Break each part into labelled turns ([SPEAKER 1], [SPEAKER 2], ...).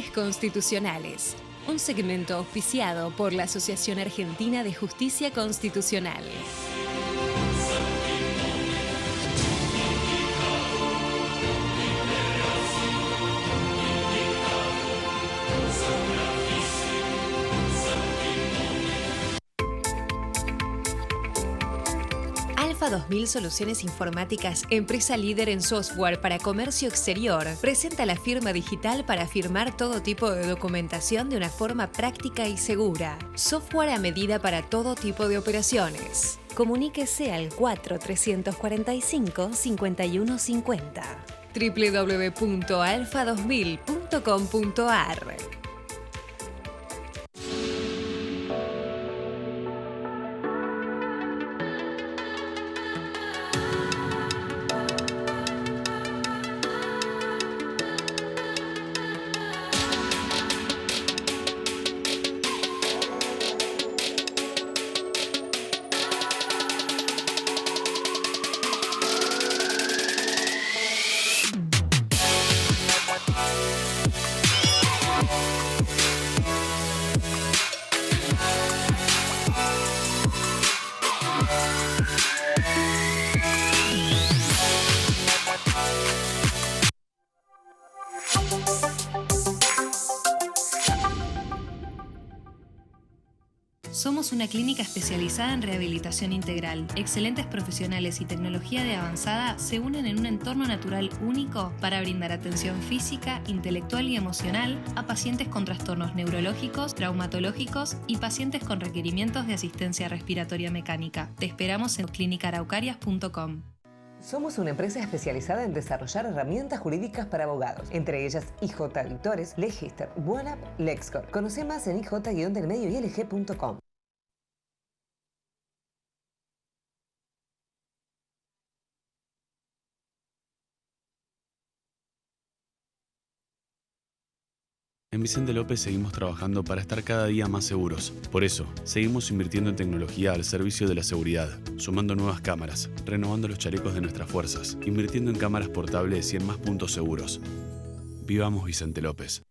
[SPEAKER 1] Aires Constitucionales, un segmento auspiciado por la Asociación Argentina de Justicia Constitucional. Alfa 2000 Soluciones Informáticas, empresa líder en software para comercio exterior, presenta la firma digital para firmar todo tipo de documentación de una forma práctica y segura. Software a medida para todo tipo de operaciones. Comuníquese al 4345-5150. www.alfa2000.com.ar. Somos una clínica especializada en rehabilitación integral. Excelentes profesionales y tecnología de avanzada se unen en un entorno natural único para brindar atención física, intelectual y emocional a pacientes con trastornos neurológicos, traumatológicos y pacientes con requerimientos de asistencia respiratoria mecánica. Te esperamos en clinicaraucarias.com.
[SPEAKER 2] Somos una empresa especializada en desarrollar herramientas jurídicas para abogados, entre ellas IJ Editores, Legister, OneUp, LexCorp. Conoce más en ij-ilg.com.
[SPEAKER 3] En Vicente López seguimos trabajando para estar cada día más seguros. Por eso, seguimos invirtiendo en tecnología al servicio de la seguridad, sumando nuevas cámaras, renovando los chalecos de nuestras fuerzas, invirtiendo en cámaras portables y en más puntos seguros. Vivamos Vicente López.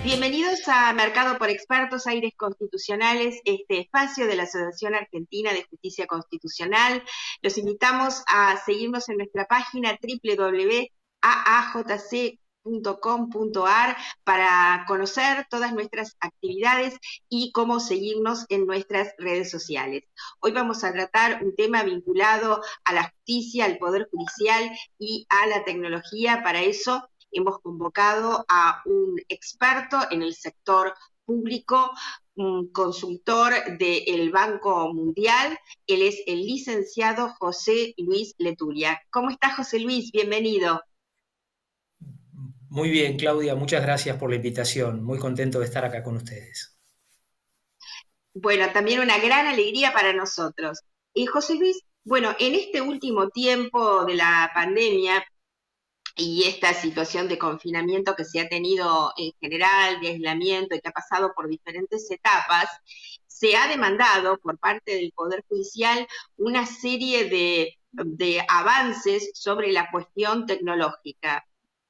[SPEAKER 4] Bienvenidos a Mercado por Expertos, Aires Constitucionales, este espacio de la Asociación Argentina de Justicia Constitucional. Los invitamos a seguirnos en nuestra página www.aajc.com.ar para conocer todas nuestras actividades y cómo seguirnos en nuestras redes sociales. Hoy vamos a tratar un tema vinculado a la justicia, al Poder Judicial y a la tecnología. Para eso hemos convocado a un experto en el sector público, un consultor del Banco Mundial. Él es el licenciado José Luis Letulia. ¿Cómo está, José Luis? Bienvenido.
[SPEAKER 5] Muy bien, Claudia, muchas gracias por la invitación. Muy contento de estar acá con ustedes.
[SPEAKER 4] Bueno, también una gran alegría para nosotros. José Luis, bueno, en este último tiempo de la pandemia, y esta situación de confinamiento que se ha tenido en general, de aislamiento y que ha pasado por diferentes etapas, se ha demandado por parte del Poder Judicial una serie de avances sobre la cuestión tecnológica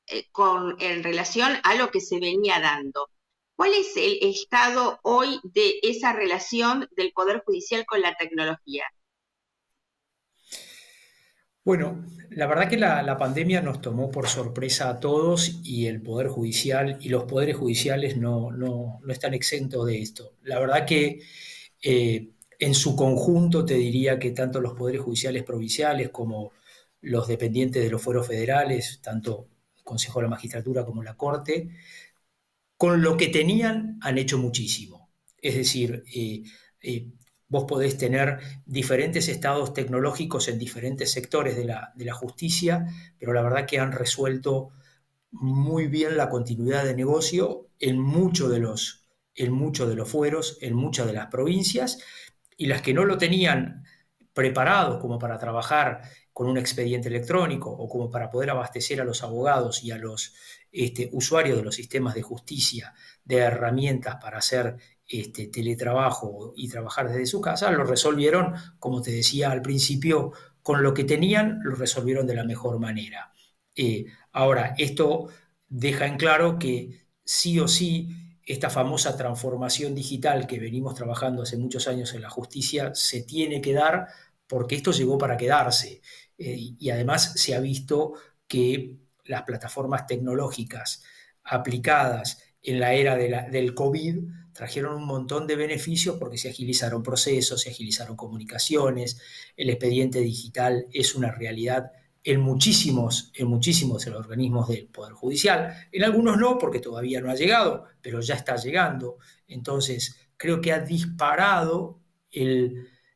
[SPEAKER 4] en relación a lo que se venía dando. ¿Cuál es el estado hoy de esa relación del Poder Judicial con la tecnología?
[SPEAKER 5] Bueno, la verdad que la pandemia nos tomó por sorpresa a todos y el Poder Judicial y los poderes judiciales no están exentos de esto. La verdad que en su conjunto te diría que tanto los poderes judiciales provinciales como los dependientes de los fueros federales, tanto el Consejo de la Magistratura como la Corte, con lo que tenían han hecho muchísimo. Es decir, vos podés tener diferentes estados tecnológicos en diferentes sectores de la justicia, pero la verdad que han resuelto muy bien la continuidad de negocio en muchos de los fueros, en muchas de las provincias, y las que no lo tenían preparados como para trabajar con un expediente electrónico o como para poder abastecer a los abogados y a los usuarios de los sistemas de justicia de herramientas para hacer teletrabajo y trabajar desde su casa, lo resolvieron, como te decía al principio, con lo que tenían, lo resolvieron de la mejor manera. Ahora, esto deja en claro que sí o sí esta famosa transformación digital que venimos trabajando hace muchos años en la justicia se tiene que dar porque esto llegó para quedarse. Y además se ha visto que las plataformas tecnológicas aplicadas en la era del COVID trajeron un montón de beneficios porque se agilizaron procesos, se agilizaron comunicaciones, el expediente digital es una realidad en muchísimos de los organismos del Poder Judicial, en algunos no, porque todavía no ha llegado, pero ya está llegando. Entonces, creo que ha disparado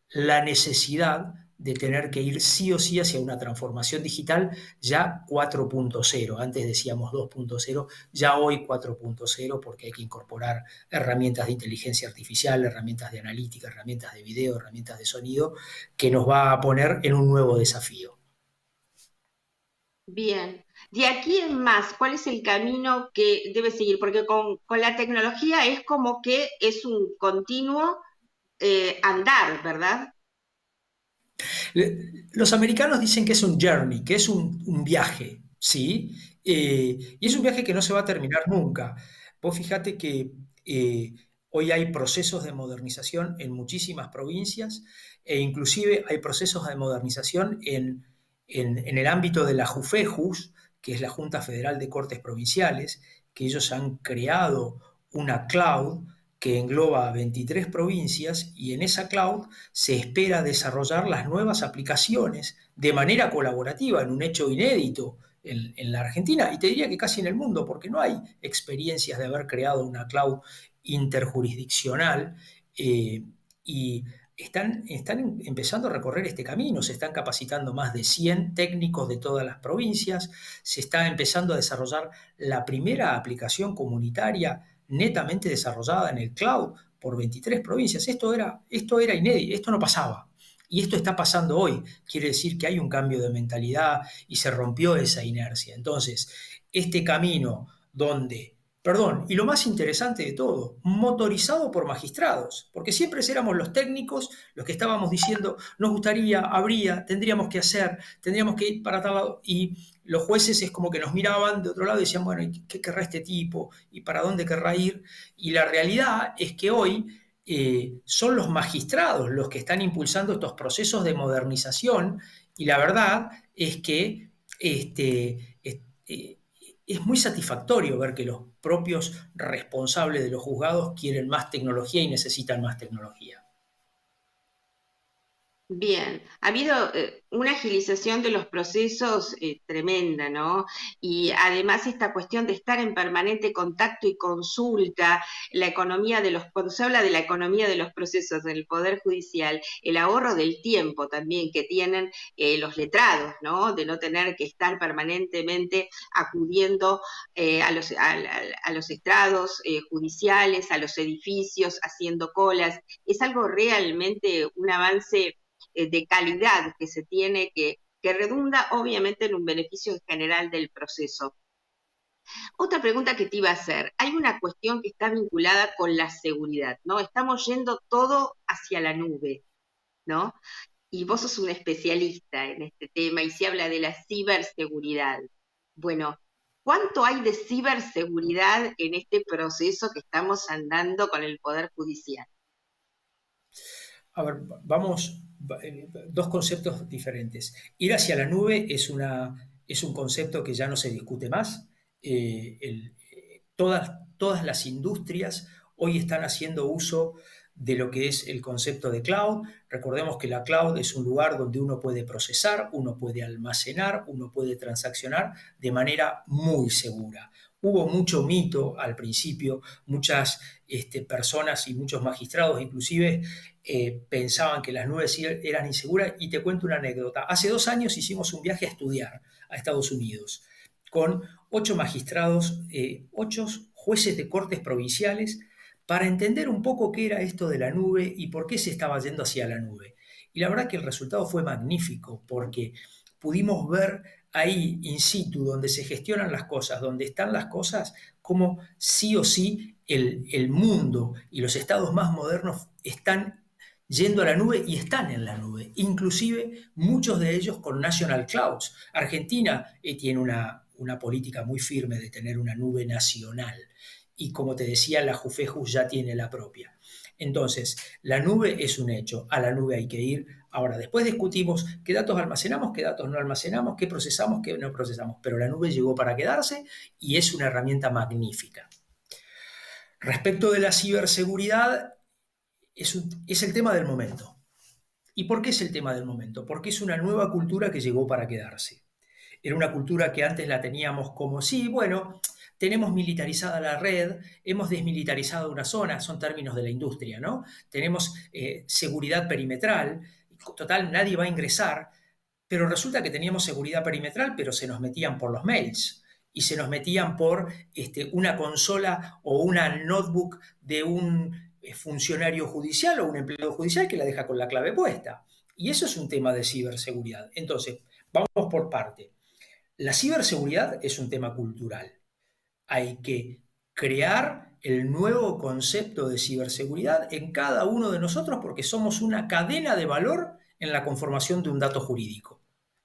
[SPEAKER 5] la necesidad de tener que ir sí o sí hacia una transformación digital ya 4.0. Antes decíamos 2.0, ya hoy 4.0, porque hay que incorporar herramientas de inteligencia artificial, herramientas de analítica, herramientas de video, herramientas de sonido, que nos va a poner en un nuevo desafío.
[SPEAKER 4] Bien, de aquí en más, ¿cuál es el camino que debe seguir? Porque con la tecnología es como que es un continuo andar, ¿verdad?
[SPEAKER 5] Los americanos dicen que es un journey, que es un viaje, ¿sí? Y es un viaje que no se va a terminar nunca. Vos fíjate que hoy hay procesos de modernización en muchísimas provincias e inclusive hay procesos de modernización en el ámbito de la JUFEJUS, que es la Junta Federal de Cortes Provinciales, que ellos han creado una cloud que engloba 23 provincias y en esa cloud se espera desarrollar las nuevas aplicaciones de manera colaborativa, en un hecho inédito en la Argentina y te diría que casi en el mundo, porque no hay experiencias de haber creado una cloud interjurisdiccional y están empezando a recorrer este camino, se están capacitando más de 100 técnicos de todas las provincias, se está empezando a desarrollar la primera aplicación comunitaria netamente desarrollada en el cloud por 23 provincias. Esto era inédito, esto no pasaba. Y esto está pasando hoy. Quiere decir que hay un cambio de mentalidad y se rompió esa inercia. Entonces, este camino y lo más interesante de todo, motorizado por magistrados, porque siempre éramos los técnicos los que estábamos diciendo, nos gustaría, habría, tendríamos que hacer, tendríamos que ir para tal lado, y los jueces es como que nos miraban de otro lado y decían, bueno, ¿qué querrá este tipo? ¿Y para dónde querrá ir? Y la realidad es que hoy son los magistrados los que están impulsando estos procesos de modernización y la verdad es que es muy satisfactorio ver que los propios responsables de los juzgados quieren más tecnología y necesitan más tecnología.
[SPEAKER 4] Bien, ha habido una agilización de los procesos tremenda, ¿no? Y además esta cuestión de estar en permanente contacto y consulta, la economía cuando se habla de la economía de los procesos del Poder Judicial, el ahorro del tiempo también que tienen los letrados, ¿no? De no tener que estar permanentemente acudiendo a los estrados judiciales, a los edificios, haciendo colas. Es algo realmente un avance de calidad que se tiene que redunda obviamente en un beneficio general del proceso. Otra pregunta que te iba a hacer, hay una cuestión que está vinculada con la seguridad, ¿no? Estamos yendo todo hacia la nube, ¿no? Y vos sos un especialista en este tema y se habla de la ciberseguridad. Bueno, ¿cuánto hay de ciberseguridad en este proceso que estamos andando con el Poder Judicial?
[SPEAKER 5] A ver, vamos, dos conceptos diferentes. Ir hacia la nube es un concepto que ya no se discute más. Todas las industrias hoy están haciendo uso de lo que es el concepto de cloud. Recordemos que la cloud es un lugar donde uno puede procesar, uno puede almacenar, uno puede transaccionar de manera muy segura. Hubo mucho mito al principio, muchas personas y muchos magistrados inclusive pensaban que las nubes eran inseguras y te cuento una anécdota. Hace 2 años hicimos un viaje a estudiar a Estados Unidos con 8 magistrados, 8 jueces de cortes provinciales para entender un poco qué era esto de la nube y por qué se estaba yendo hacia la nube. Y la verdad que el resultado fue magnífico porque pudimos ver ahí in situ, donde se gestionan las cosas, donde están las cosas, como sí o sí el mundo y los estados más modernos están yendo a la nube y están en la nube, inclusive muchos de ellos con National Clouds. Argentina tiene una política muy firme de tener una nube nacional y como te decía, la JUFEJUS ya tiene la propia. Entonces, la nube es un hecho, a la nube hay que ir. Ahora, después discutimos qué datos almacenamos, qué datos no almacenamos, qué procesamos, qué no procesamos, pero la nube llegó para quedarse y es una herramienta magnífica. Respecto de la ciberseguridad, es el tema del momento. ¿Y por qué es el tema del momento? Porque es una nueva cultura que llegó para quedarse. Era una cultura que antes la teníamos como, sí, bueno, tenemos militarizada la red, hemos desmilitarizado una zona, son términos de la industria, ¿no? Tenemos seguridad perimetral, total, nadie va a ingresar, pero resulta que teníamos seguridad perimetral, pero se nos metían por los mails y se nos metían por una consola o una notebook de un funcionario judicial o un empleado judicial que la deja con la clave puesta. Y eso es un tema de ciberseguridad. Entonces, vamos por parte. La ciberseguridad es un tema cultural. Hay que crear el nuevo concepto de ciberseguridad en cada uno de nosotros porque somos una cadena de valor en la conformación de un dato jurídico.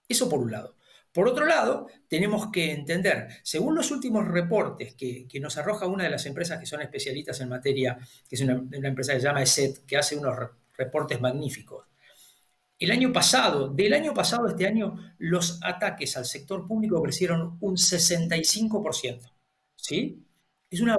[SPEAKER 5] Eso por un lado. Por otro lado, tenemos que entender, según los últimos reportes que nos arroja una de las empresas que son especialistas en materia, que es una empresa que se llama ESET, que hace unos reportes magníficos. Del año pasado a este año, los ataques al sector público crecieron un 65%. ¿Sí? Es una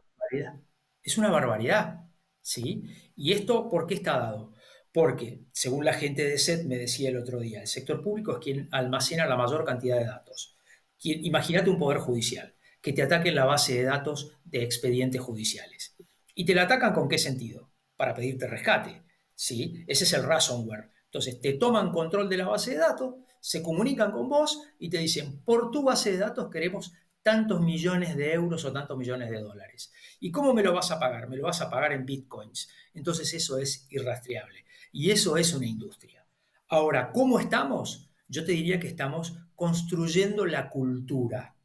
[SPEAKER 5] barbaridad. ¿Sí? ¿Y esto por qué está dado? Porque, según la gente de SET me decía el otro día, el sector público es quien almacena la mayor cantidad de datos. Imagínate un poder judicial, que te ataquen la base de datos de expedientes judiciales. ¿Y te la atacan con qué sentido? Para pedirte rescate. ¿Sí? Ese es el ransomware. Entonces, te toman control de la base de datos, se comunican con vos y te dicen, por tu base de datos queremos tantos millones de euros o tantos millones de dólares. ¿Y cómo me lo vas a pagar? Me lo vas a pagar en bitcoins. Entonces eso es irrastreable. Y eso es una industria. Ahora, ¿cómo estamos? Yo te diría que estamos construyendo la cultura.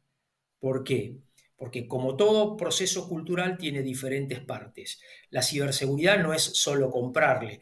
[SPEAKER 5] ¿Por qué? Porque como todo proceso cultural tiene diferentes partes. La ciberseguridad no es solo comprarle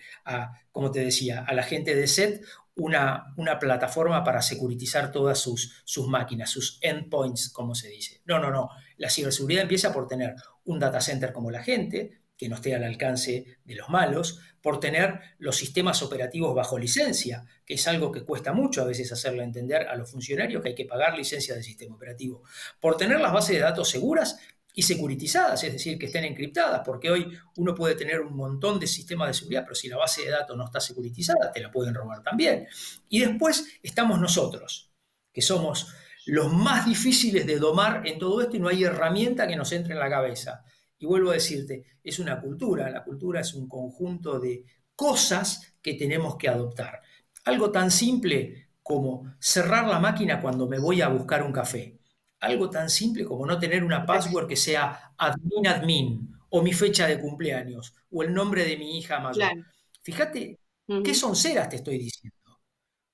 [SPEAKER 5] como te decía, a la gente de SET una plataforma para securitizar todas sus máquinas, sus endpoints, como se dice. No. La ciberseguridad empieza por tener un data center como la gente, que no esté al alcance de los malos, por tener los sistemas operativos bajo licencia, que es algo que cuesta mucho a veces hacerle entender a los funcionarios que hay que pagar licencia de sistema operativo, por tener las bases de datos seguras y securitizadas, es decir, que estén encriptadas, porque hoy uno puede tener un montón de sistemas de seguridad, pero si la base de datos no está securitizada, te la pueden robar también. Y después estamos nosotros, que somos los más difíciles de domar en todo esto y no hay herramienta que nos entre en la cabeza. Y vuelvo a decirte, es una cultura, la cultura es un conjunto de cosas que tenemos que adoptar. Algo tan simple como cerrar la máquina cuando me voy a buscar un café. Algo tan simple como no tener una password que sea admin o mi fecha de cumpleaños o el nombre de mi hija mayor. Claro. Fíjate qué sonceras te estoy diciendo.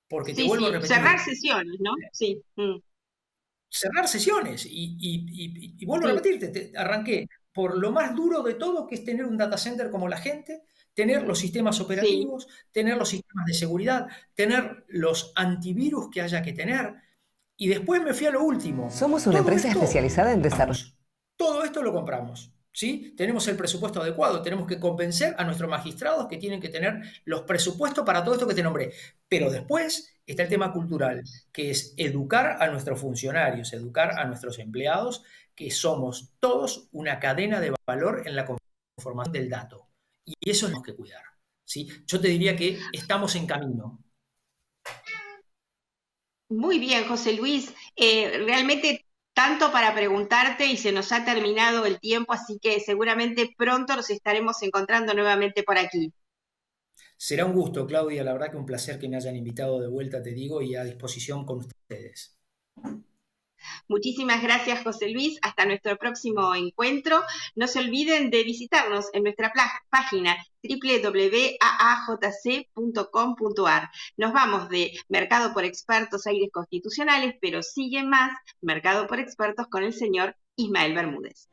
[SPEAKER 5] Porque te vuelvo a repetir.
[SPEAKER 4] Cerrar sesiones, ¿no? Sí.
[SPEAKER 5] Cerrar sesiones. Y vuelvo a repetirte, arranqué por lo más duro de todo, que es tener un data center como la gente, tener los sistemas operativos, tener los sistemas de seguridad, tener los antivirus que haya que tener. Y después me fui a lo último.
[SPEAKER 2] Somos una empresa especializada en desarrollo.
[SPEAKER 5] Todo esto lo compramos, ¿sí? Tenemos el presupuesto adecuado, tenemos que convencer a nuestros magistrados que tienen que tener los presupuestos para todo esto que te nombré. Pero después está el tema cultural, que es educar a nuestros funcionarios, educar a nuestros empleados, que somos todos una cadena de valor en la conformación del dato. Y eso es lo que tenemos que cuidar, ¿sí? Yo te diría que estamos en camino.
[SPEAKER 4] Muy bien, José Luis. Realmente tanto para preguntarte y se nos ha terminado el tiempo, así que seguramente pronto nos estaremos encontrando nuevamente por aquí.
[SPEAKER 5] Será un gusto, Claudia. La verdad que un placer que me hayan invitado de vuelta, te digo, y a disposición con ustedes.
[SPEAKER 4] Muchísimas gracias, José Luis. Hasta nuestro próximo encuentro. No se olviden de visitarnos en nuestra página www.aajc.com.ar. Nos vamos de Mercado por Expertos, Aires Constitucionales, pero sigue más Mercado por Expertos con el señor Ismael Bermúdez.